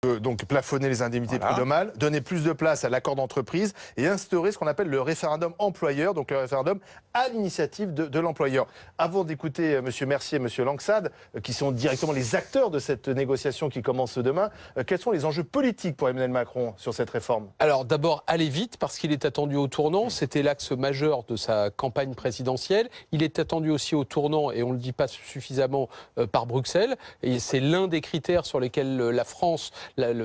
Donc plafonner les indemnités prud'homales, donner plus de place à l'accord d'entreprise et instaurer ce qu'on appelle le référendum employeur, donc le référendum à l'initiative de l'employeur. Avant d'écouter M. Mercier et M. Langsad, qui sont directement les acteurs de cette négociation qui commence demain, quels sont les enjeux politiques pour Emmanuel Macron sur cette réforme? Alors d'abord, aller vite parce qu'il est attendu au tournant. C'était l'axe majeur de sa campagne présidentielle. Il est attendu aussi au tournant, et on ne le dit pas suffisamment, par Bruxelles. Et c'est l'un des critères sur lesquels la France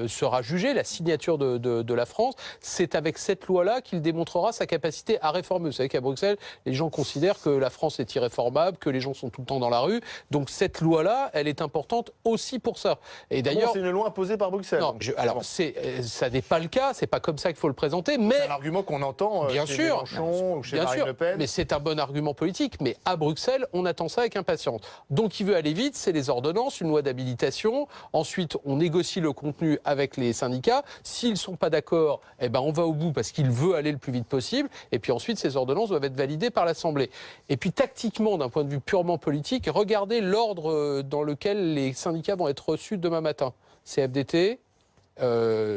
sera jugée, la signature de la France. C'est avec cette loi-là qu'il démontrera sa capacité à réformer. Vous savez qu'à Bruxelles, les gens considèrent que la France est irréformable, que les gens sont tout le temps dans la rue. Donc cette loi-là, elle est importante aussi pour ça. Et d'ailleurs, c'est une loi imposée par Bruxelles. Non, alors ça n'est pas le cas. C'est pas comme ça qu'il faut le présenter. Mais c'est un argument qu'on entend bien chez sûr, Mélenchon ou chez Marine Le Pen. Mais c'est un bon argument politique. Mais à Bruxelles, on attend ça avec impatience. Donc il veut aller vite. C'est les ordonnances, une loi d'habilitation. Ensuite, on négocie le contenu avec les syndicats. S'ils ne sont pas d'accord, eh ben on va au bout parce qu'il veut aller le plus vite possible. Et puis ensuite, ces ordonnances doivent être validées par l'Assemblée. Et puis tactiquement, d'un point de vue purement politique, regardez l'ordre dans lequel les syndicats vont être reçus demain matin. CFDT,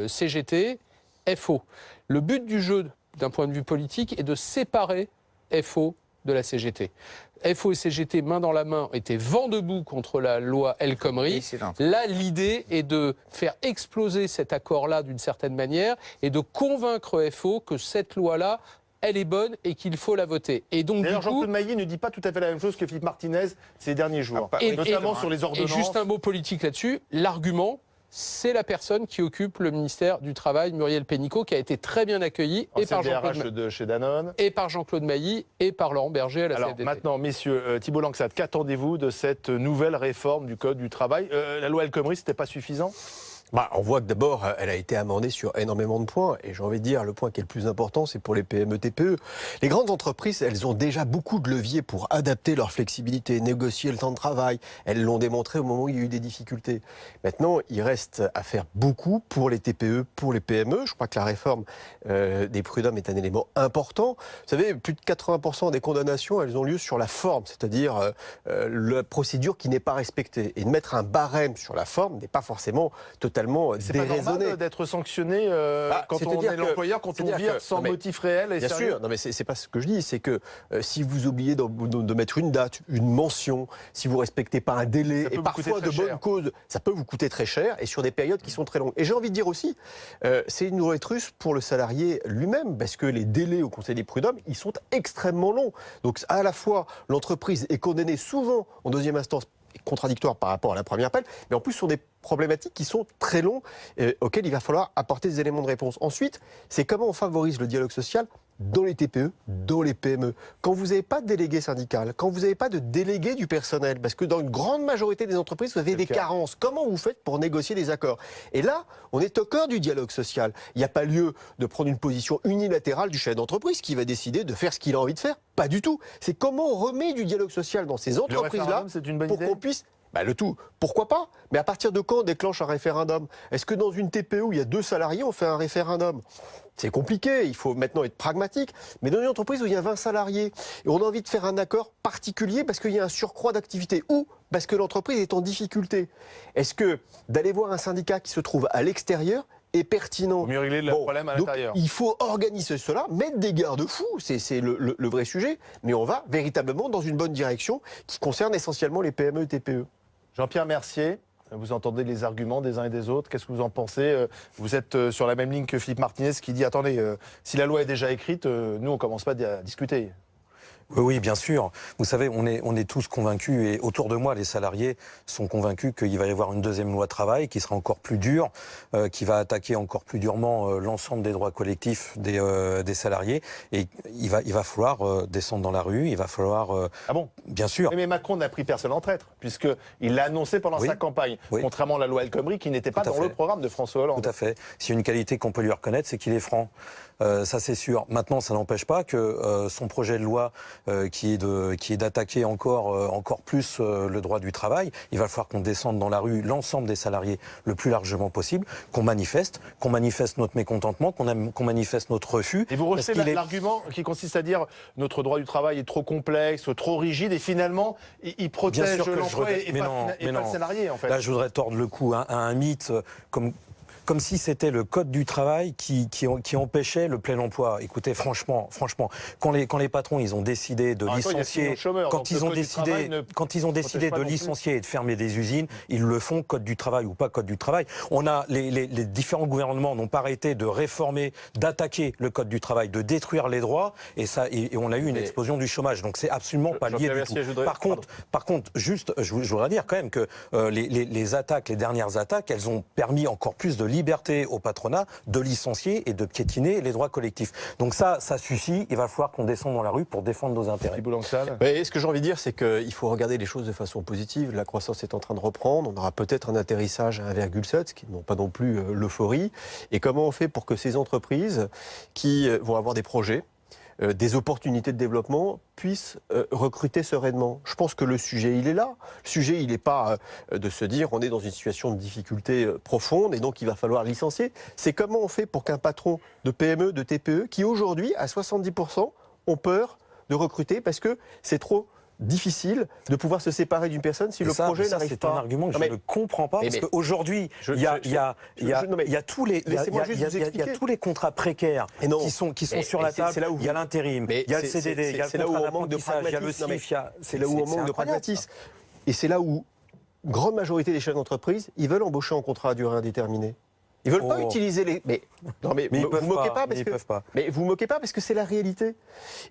CGT, FO. Le but du jeu, d'un point de vue politique, est de séparer FO de la CGT. FO et CGT, main dans la main, étaient vent debout contre la loi El Khomri. Là, l'idée est de faire exploser cet accord-là d'une certaine manière et de convaincre FO que cette loi-là, elle est bonne et qu'il faut la voter. Et donc, d'ailleurs, Jean-Claude Maillet ne dit pas tout à fait la même chose que Philippe Martinez ces derniers jours, notamment sur les ordonnances. Et juste un mot politique là-dessus, l'argument, c'est la personne qui occupe le ministère du Travail, Muriel Pénicaud, qui a été très bien accueillie et par Jean-Claude Mailly et par Laurent Berger à la CFDT. Alors maintenant, messieurs, Thibault Langsad, qu'attendez-vous de cette nouvelle réforme du Code du travail? La loi El Khomri, c'était pas suffisant? On voit que d'abord, elle a été amendée sur énormément de points. Et j'ai envie de dire, le point qui est le plus important, c'est pour les PME, TPE. Les grandes entreprises, elles ont déjà beaucoup de leviers pour adapter leur flexibilité, négocier le temps de travail. Elles l'ont démontré au moment où il y a eu des difficultés. Maintenant, il reste à faire beaucoup pour les TPE, pour les PME. Je crois que la réforme des prud'hommes est un élément important. Vous savez, plus de 80% des condamnations, elles ont lieu sur la forme, c'est-à-dire la procédure qui n'est pas respectée. Et de mettre un barème sur la forme n'est pas forcément totalement déraisonné. C'est pas normal d'être sanctionné quand on est l'employeur, quand on vire sans motif réel et bien sérieux. sûr, non mais c'est pas ce que je dis, c'est que si vous oubliez de mettre une date, une mention, si vous respectez pas un délai, et parfois de bonnes causes, ça peut vous coûter très cher et sur des périodes qui sont très longues. Et j'ai envie de dire aussi, c'est une roulette russe pour le salarié lui-même, parce que les délais au Conseil des prud'hommes, ils sont extrêmement longs. Donc à la fois, l'entreprise est condamnée souvent en deuxième instance, contradictoire par rapport à la première appel, mais en plus sur des problématiques qui sont très longues, auxquelles il va falloir apporter des éléments de réponse. Ensuite, c'est comment on favorise le dialogue social dans les TPE, dans les PME. Quand vous n'avez pas de délégué syndical, quand vous n'avez pas de délégué du personnel, parce que dans une grande majorité des entreprises, vous avez des carences. Comment vous faites pour négocier des accords? Et là, on est au cœur du dialogue social. Il n'y a pas lieu de prendre une position unilatérale du chef d'entreprise qui va décider de faire ce qu'il a envie de faire. Pas du tout. C'est comment on remet du dialogue social dans ces entreprises-là pour qu'on puisse... le tout, pourquoi pas? Mais à partir de quand on déclenche un référendum? Est-ce que dans une TPE où il y a 2 salariés, on fait un référendum? C'est compliqué, il faut maintenant être pragmatique. Mais dans une entreprise où il y a 20 salariés, et on a envie de faire un accord particulier parce qu'il y a un surcroît d'activité, ou parce que l'entreprise est en difficulté, est-ce que d'aller voir un syndicat qui se trouve à l'extérieur est pertinent? Mieux régler le problème à l'intérieur. Il faut organiser cela, mettre des garde-fous, c'est le vrai sujet, mais on va véritablement dans une bonne direction qui concerne essentiellement les PME et TPE. Jean-Pierre Mercier, vous entendez les arguments des uns et des autres, qu'est-ce que vous en pensez? Vous êtes sur la même ligne que Philippe Martinez qui dit, attendez, si la loi est déjà écrite, nous on ne commence pas à discuter. Oui, bien sûr. Vous savez, on est tous convaincus, et autour de moi, les salariés sont convaincus qu'il va y avoir une deuxième loi travail qui sera encore plus dure, qui va attaquer encore plus durement l'ensemble des droits collectifs des salariés. Et il va falloir descendre dans la rue, il va falloir... Ah bon? Bien sûr. Mais Macron n'a pris personne en traître, puisqu'il l'a annoncé pendant sa campagne, contrairement à la loi El Khomri qui n'était pas dans le programme de François Hollande. Tout à fait. S'il y a une qualité qu'on peut lui reconnaître, c'est qu'il est franc. Ça c'est sûr. Maintenant, ça n'empêche pas que son projet de loi qui est d'attaquer encore plus le droit du travail, il va falloir qu'on descende dans la rue l'ensemble des salariés le plus largement possible, qu'on manifeste notre mécontentement, qu'on manifeste notre refus. Et vous rejetez l'argument qui consiste à dire notre droit du travail est trop complexe, trop rigide, et finalement il protège l'emploi et pas le salarié en fait. Là, je voudrais tordre le cou à un mythe comme comme si c'était le code du travail qui empêchait le plein emploi. Écoutez, franchement, quand les patrons, ils ont décidé de licencier, quand ils ont décidé de licencier et de fermer des usines, ils le font, code du travail ou pas code du travail. On a les différents gouvernements n'ont pas arrêté de réformer, d'attaquer le code du travail, de détruire les droits, et on a eu une explosion du chômage. Donc c'est absolument pas lié du tout. Par contre, juste, je voudrais dire quand même que les dernières attaques, elles ont permis encore plus de liberté au patronat de licencier et de piétiner les droits collectifs. Donc ça suffit. Il va falloir qu'on descende dans la rue pour défendre nos intérêts. Ce que j'ai envie de dire, c'est qu'il faut regarder les choses de façon positive. La croissance est en train de reprendre. On aura peut-être un atterrissage à 1,7, ce qui n'est pas non plus l'euphorie. Et comment on fait pour que ces entreprises qui vont avoir des projets, des opportunités de développement, puissent recruter sereinement? Je pense que le sujet, il est là. Le sujet, il n'est pas de se dire on est dans une situation de difficulté profonde et donc il va falloir licencier. C'est comment on fait pour qu'un patron de PME, de TPE, qui aujourd'hui, à 70%, ont peur de recruter parce que c'est trop difficile de pouvoir se séparer d'une personne si le projet n'arrive pas. C'est un argument que je ne comprends pas, parce qu'aujourd'hui, il y a tous les contrats précaires qui sont sur la table. Il y a l'intérim, il y a le CDD, il y a le contrat d'apprentissage, il y a le CIF. C'est là où on manque de pragmatisme. Et c'est là où une grande majorité des chefs d'entreprise, ils veulent embaucher en contrat à durée indéterminée. Ils veulent pas utiliser les. Mais vous moquez pas parce que. Mais vous moquez pas parce que c'est la réalité.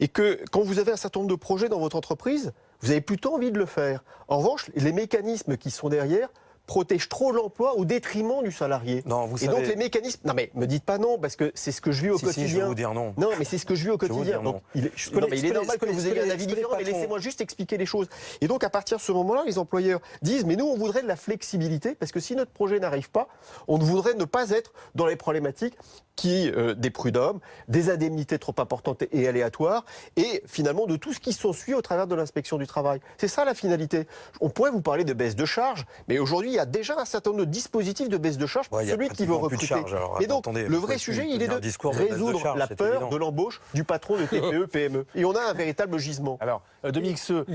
Et que quand vous avez un certain nombre de projets dans votre entreprise, vous avez plutôt envie de le faire. En revanche, les mécanismes qui sont derrière protègent trop l'emploi au détriment du salarié. Non, vous savez... donc les mécanismes... Non mais me dites pas non, parce que c'est ce que je vis au quotidien. Si, je vais vous dire non. Non, mais c'est ce que je vis au quotidien. Donc, il est normal que vous ayez un avis différent, mais laissez-moi juste expliquer les choses. Et donc à partir de ce moment-là, les employeurs disent, mais nous on voudrait de la flexibilité, parce que si notre projet n'arrive pas, on voudrait ne pas être dans les problématiques des prud'hommes, des indemnités trop importantes et aléatoires, et finalement de tout ce qui s'ensuit au travers de l'inspection du travail. C'est ça la finalité. On pourrait vous parler de baisse de charges, mais aujourd'hui il y a déjà un certain nombre de dispositifs de baisse de charges pour celui qui veut recruter. Et donc le vrai sujet, il est de résoudre la peur de l'embauche du patron de TPE, PME. Et on a un véritable gisement. Alors, Dominique Seux,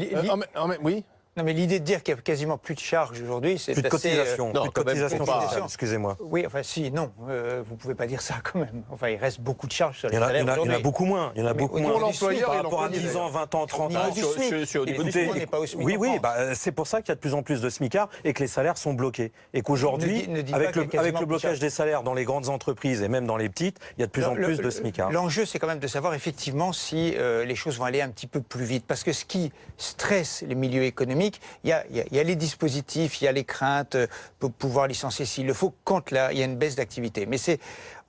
oui. Non, mais l'idée de dire qu'il n'y a quasiment plus de charges aujourd'hui, c'est plus de cotisation. Plus de cotisation sociale, excusez-moi. Oui, enfin si, non, vous ne pouvez pas dire ça quand même. Enfin, il reste beaucoup de charges sur les salaires aujourd'hui. Il y en a beaucoup moins. Il y en a beaucoup moins. Pour l'employeur par rapport à 10 ans, 20 ans, 30 ans. Oui, c'est pour ça qu'il y a de plus en plus de smicards et que les salaires sont bloqués. Et qu'aujourd'hui, avec le blocage des salaires dans les grandes entreprises et même dans les petites, il y a de plus en plus de smicards. L'enjeu, c'est quand même de savoir effectivement si les choses vont aller un petit peu plus vite. Parce que ce qui stresse les milieux économiques, il y a les dispositifs, il y a les craintes pour pouvoir licencier s'il le faut quand il y a une baisse d'activité. Mais c'est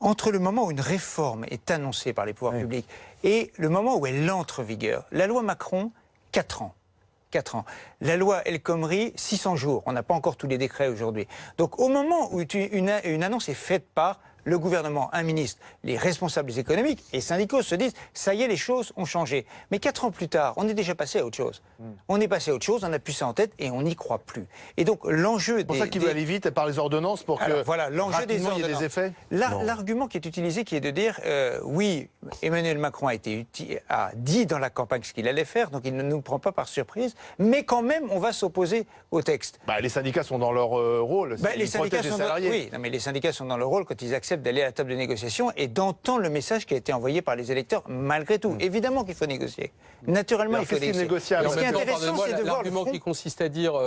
entre le moment où une réforme est annoncée par les pouvoirs publics et le moment où elle entre en vigueur. La loi Macron, 4 ans. 4 ans. La loi El Khomri, 600 jours. On n'a pas encore tous les décrets aujourd'hui. Donc au moment où une annonce est faite par le gouvernement, un ministre, les responsables économiques et syndicaux se disent « ça y est, les choses ont changé ». Mais 4 ans plus tard, on est déjà passé à autre chose. On est passé à autre chose, on a plus ça en tête et on n'y croit plus. Et donc l'enjeu... C'est pour ça qu'il veut aller vite et par les ordonnances pour que voilà, l'enjeu des ordonnances. Il y ait des effets. L'argument qui est utilisé, qui est de dire oui, Emmanuel Macron a dit dans la campagne ce qu'il allait faire, donc il ne nous prend pas par surprise, mais quand même, on va s'opposer au texte. Les syndicats sont dans leur rôle. Les syndicats sont mais les syndicats sont dans leur rôle quand ils acceptent d'aller à la table de négociation et d'entendre le message qui a été envoyé par les électeurs malgré tout. Évidemment qu'il faut négocier. Naturellement, il faut négocier. Ce qui est intéressant, c'est de voir l'argument qui consiste à dire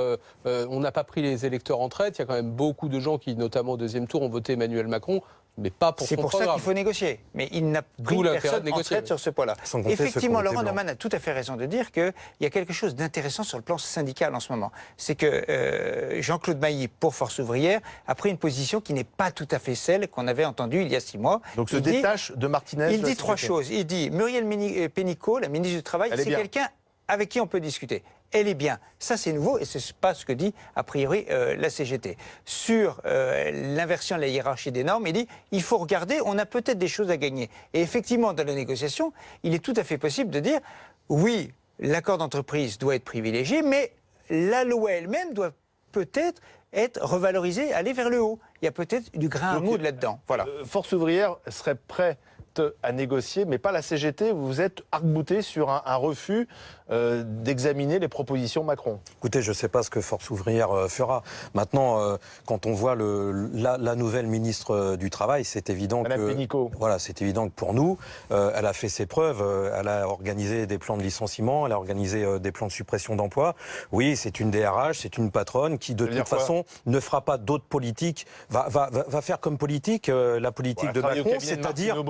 on n'a pas pris les électeurs en traite. Il y a quand même beaucoup de gens qui, notamment au deuxième tour, ont voté Emmanuel Macron. Mais pas pour son programme. C'est pour ça qu'il faut négocier. Mais il n'a pris personne en traite sur ce point-là. Effectivement, Laurent Neumann a tout à fait raison de dire qu'il y a quelque chose d'intéressant sur le plan syndical en ce moment. C'est que Jean-Claude Mailly, pour Force ouvrière, a pris une position qui n'est pas tout à fait celle qu'on avait entendue il y a 6 mois. Donc se détache de Martinez. Il dit 3 choses. Il dit Muriel Pénicaud, la ministre du Travail, c'est quelqu'un avec qui on peut discuter. Elle est bien. Ça, c'est nouveau et ce n'est pas ce que dit, a priori, la CGT. Sur l'inversion de la hiérarchie des normes, il dit il faut regarder, on a peut-être des choses à gagner. Et effectivement, dans la négociation, il est tout à fait possible de dire oui, l'accord d'entreprise doit être privilégié, mais la loi elle-même doit peut-être être revalorisée, aller vers le haut. Il y a peut-être du grain à moudre là-dedans. Voilà. Force ouvrière serait prêt prête à négocier, mais pas la CGT. Vous êtes arc-bouté sur un refus d'examiner les propositions Macron. Écoutez, je ne sais pas ce que Force ouvrière fera. Maintenant, quand on voit la nouvelle ministre du Travail, c'est évident Madame que... Pénicaud. Voilà, c'est évident que pour nous, elle a fait ses preuves. Elle a organisé des plans de licenciement, elle a organisé des plans de suppression d'emplois. Oui, c'est une DRH, c'est une patronne qui, de toute façon, ne fera pas d'autres politiques, va faire comme politique la politique de Macron, c'est-à-dire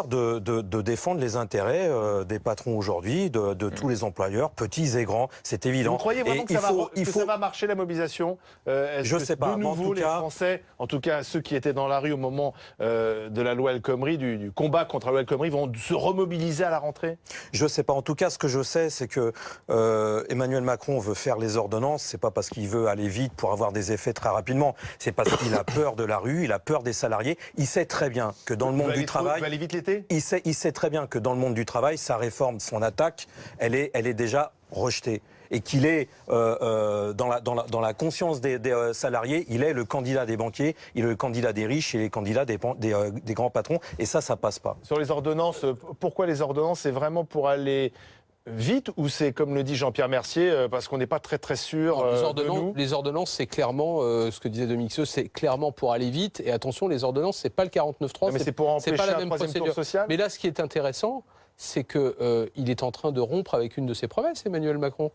de défendre les intérêts des patrons aujourd'hui, de tous les employeurs, petits et grands, c'est évident. Vous croyez vraiment que ça va marcher la mobilisation? Je ne sais pas. De nouveau, les Français, en tout cas ceux qui étaient dans la rue au moment de la loi El Khomri, du combat contre la loi El Khomri, vont se remobiliser à la rentrée? Je ne sais pas. En tout cas, ce que je sais, c'est que Emmanuel Macron veut faire les ordonnances. C'est pas parce qu'il veut aller vite pour avoir des effets très rapidement. C'est parce qu'il a peur de la rue, il a peur des salariés. Il sait très bien que dans le monde du travail, va aller vite l'été. Il sait très bien que dans le monde du travail, sa réforme, son attaque, elle est déjà rejetée. Et qu'il est dans la conscience des salariés, il est le candidat des banquiers, il est le candidat des riches, il est le candidat des grands patrons. Et ça passe pas. Sur les ordonnances, pourquoi les ordonnances? C'est vraiment pour aller vite ou c'est, comme le dit Jean-Pierre Mercier, parce qu'on n'est pas très sûr de nous? Les ordonnances, c'est clairement, ce que disait Dominique Seux, c'est clairement pour aller vite. Et attention, les ordonnances, c'est pas le 49.3, mais c'est pour empêcher pas la un même troisième tour procédure. social. Mais là, ce qui est intéressant, c'est qu'il est en train de rompre avec une de ses promesses, Emmanuel Macron.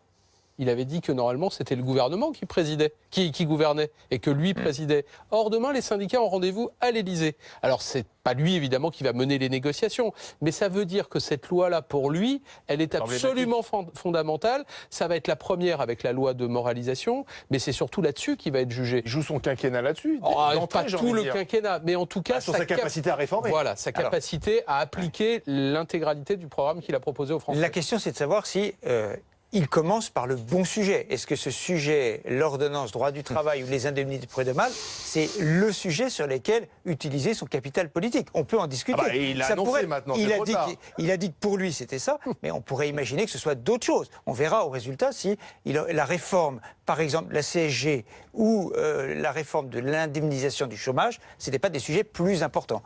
Il avait dit que normalement c'était le gouvernement qui présidait, qui gouvernait et que lui présidait. Or demain les syndicats ont rendez-vous à l'Élysée. Alors c'est pas lui évidemment qui va mener les négociations, mais ça veut dire que cette loi-là pour lui, elle est absolument fondamentale. Ça va être la première avec la loi de moralisation, mais c'est surtout là-dessus qu'il va être jugé. Il joue son quinquennat là-dessus. Pas tout le quinquennat, mais en tout cas sur sa capacité à réformer. Voilà, sa capacité à appliquer l'intégralité du programme qu'il a proposé aux Français. La question c'est de savoir si il commence par le bon sujet. Est-ce que ce sujet, l'ordonnance, droit du travail ou les indemnités de prud'homal, c'est le sujet sur lequel utiliser son capital politique? On peut en discuter. Il a annoncé maintenant, c'est trop tard. Il a dit que pour lui c'était ça, mais on pourrait imaginer que ce soit d'autres choses. On verra au résultat si la réforme, par exemple la CSG ou la réforme de l'indemnisation du chômage, ce n'étaient pas des sujets plus importants.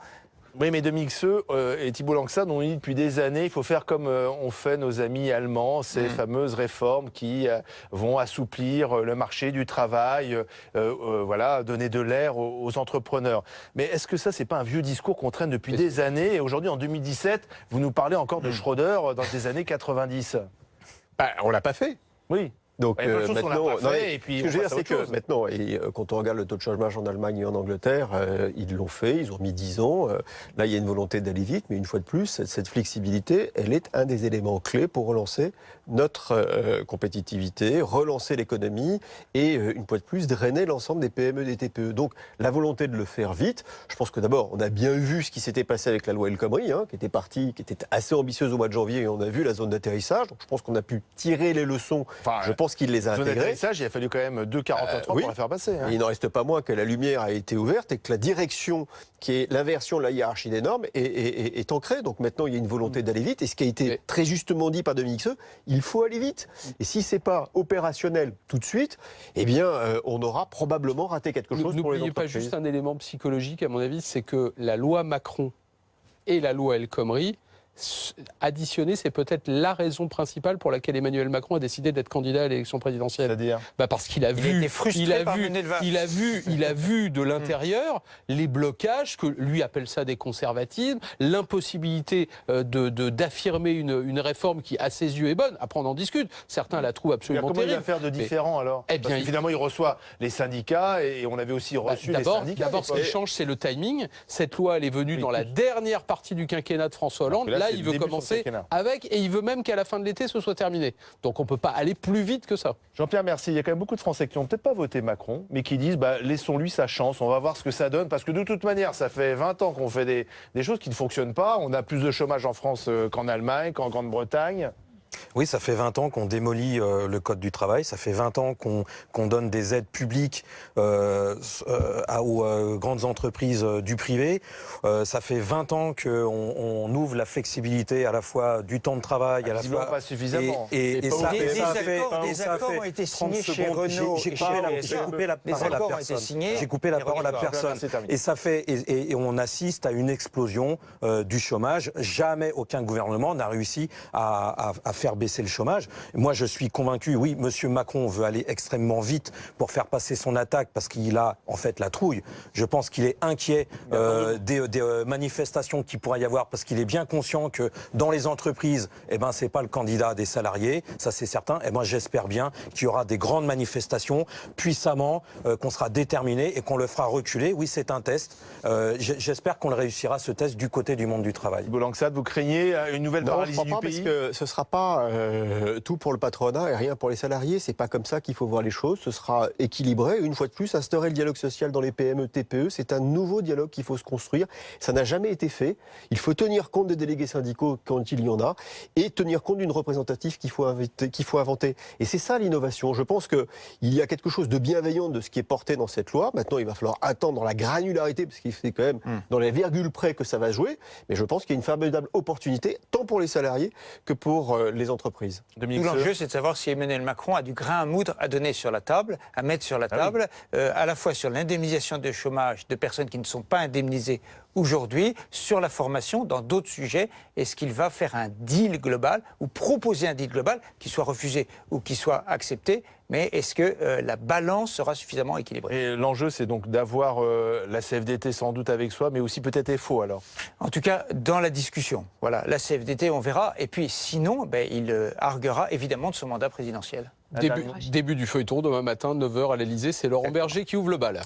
Oui, mais Dominique Seux et Thibault Langsad ont dit depuis des années, il faut faire comme ont fait nos amis allemands, ces fameuses réformes qui vont assouplir le marché du travail, voilà, donner de l'air aux entrepreneurs. Mais est-ce que ça, c'est pas un vieux discours qu'on traîne depuis des années? Et aujourd'hui, en 2017, vous nous parlez encore de Schröder dans les années 90. On l'a pas fait. Oui. Donc maintenant, ce que je veux dire, c'est que maintenant, quand on regarde le taux de chômage en Allemagne et en Angleterre, ils l'ont fait, ils ont mis 10 ans. Là, il y a une volonté d'aller vite, mais une fois de plus, cette flexibilité, elle est un des éléments clés pour relancer notre compétitivité, relancer l'économie et, une fois de plus, drainer l'ensemble des PME et des TPE. Donc, la volonté de le faire vite, je pense que d'abord, on a bien vu ce qui s'était passé avec la loi El Khomri, qui était assez ambitieuse au mois de janvier, et on a vu la zone d'atterrissage. Donc, je pense qu'on a pu tirer les leçons. Je pense qu'il les a intégrés. Il a fallu quand même 2,43 pour la faire passer. Il n'en reste pas moins que la lumière a été ouverte et que la direction, qui est l'inversion de la hiérarchie des normes, est ancrée. Donc maintenant, il y a une volonté d'aller vite. Et ce qui a été très justement dit par Dominique Seux, il faut aller vite. Et si ce n'est pas opérationnel tout de suite, eh bien, on aura probablement raté quelque chose pour les entreprises. N'oubliez pas juste un élément psychologique, à mon avis, c'est que la loi Macron et la loi El Khomri, additionner, c'est peut-être la raison principale pour laquelle Emmanuel Macron a décidé d'être candidat à l'élection présidentielle. C'est-à-dire parce qu'il a vu de l'intérieur les blocages, que lui appelle ça des conservatismes, l'impossibilité d'affirmer une réforme qui, à ses yeux, est bonne. Après, on en discute. Certains la trouvent absolument terrible. Comment il va faire de différent alors? Parce qu'évidemment, il reçoit les syndicats et on avait aussi reçu les syndicats. D'abord, ce qui change, c'est le timing. Cette loi, elle est venue dans la dernière partie du quinquennat de François Hollande. Là, il veut commencer avec, et il veut même qu'à la fin de l'été, ce soit terminé. Donc on ne peut pas aller plus vite que ça. Jean-Pierre Mercier, il y a quand même beaucoup de Français qui n'ont peut-être pas voté Macron, mais qui disent laissons-lui sa chance, on va voir ce que ça donne, parce que de toute manière, ça fait 20 ans qu'on fait des choses qui ne fonctionnent pas. On a plus de chômage en France qu'en Allemagne, qu'en Grande-Bretagne. Oui, ça fait 20 ans qu'on démolit le Code du travail, ça fait 20 ans qu'on donne des aides publiques aux grandes entreprises du privé, ça fait 20 ans qu'on ouvre la flexibilité à la fois du temps de travail, à la fois... pas suffisamment. Et Des accords ont été signés chez Renault. J'ai coupé la parole à personne. J'ai coupé la parole à personne. Et on assiste à une explosion du chômage. Jamais aucun gouvernement n'a réussi à faire baisser le chômage. Moi, je suis convaincu, oui, M. Macron veut aller extrêmement vite pour faire passer son attaque parce qu'il a en fait la trouille. Je pense qu'il est inquiet des manifestations qu'il pourrait y avoir parce qu'il est bien conscient que dans les entreprises, c'est pas le candidat des salariés, ça c'est certain. Et moi, j'espère bien qu'il y aura des grandes manifestations puissamment, qu'on sera déterminé et qu'on le fera reculer. Oui, c'est un test. J'espère qu'on le réussira, ce test, du côté du monde du travail. Thibault Langsat, vous craignez une nouvelle paralysie du pays? Parce que ce ne sera pas tout pour le patronat et rien pour les salariés. C'est pas comme ça qu'il faut voir les choses. Ce sera équilibré. Une fois de plus, instaurer le dialogue social dans les PME, TPE, c'est un nouveau dialogue qu'il faut se construire. Ça n'a jamais été fait. Il faut tenir compte des délégués syndicaux quand il y en a et tenir compte d'une représentative qu'il faut inventer. Et c'est ça l'innovation. Je pense qu'il y a quelque chose de bienveillant de ce qui est porté dans cette loi. Maintenant, il va falloir attendre dans la granularité parce qu'il c'est quand même dans les virgules près que ça va jouer. Mais je pense qu'il y a une formidable opportunité tant pour les salariés que pour les entreprises. Tout l'enjeu, c'est de savoir si Emmanuel Macron a du grain à moudre à donner sur la table, à mettre sur la table, à la fois sur l'indemnisation de chômage de personnes qui ne sont pas indemnisées aujourd'hui, sur la formation, dans d'autres sujets. Est-ce qu'il va faire un deal global ou proposer un deal global qui soit refusé ou qui soit accepté? Mais est-ce que la balance sera suffisamment équilibrée? Et l'enjeu, c'est donc d'avoir la CFDT sans doute avec soi, mais aussi peut-être FO alors. En tout cas, dans la discussion. Voilà, la CFDT, on verra. Et puis sinon, il arguera évidemment de son mandat présidentiel. Début du feuilleton demain matin, 9h à l'Elysée, c'est Laurent Berger qui ouvre le bal.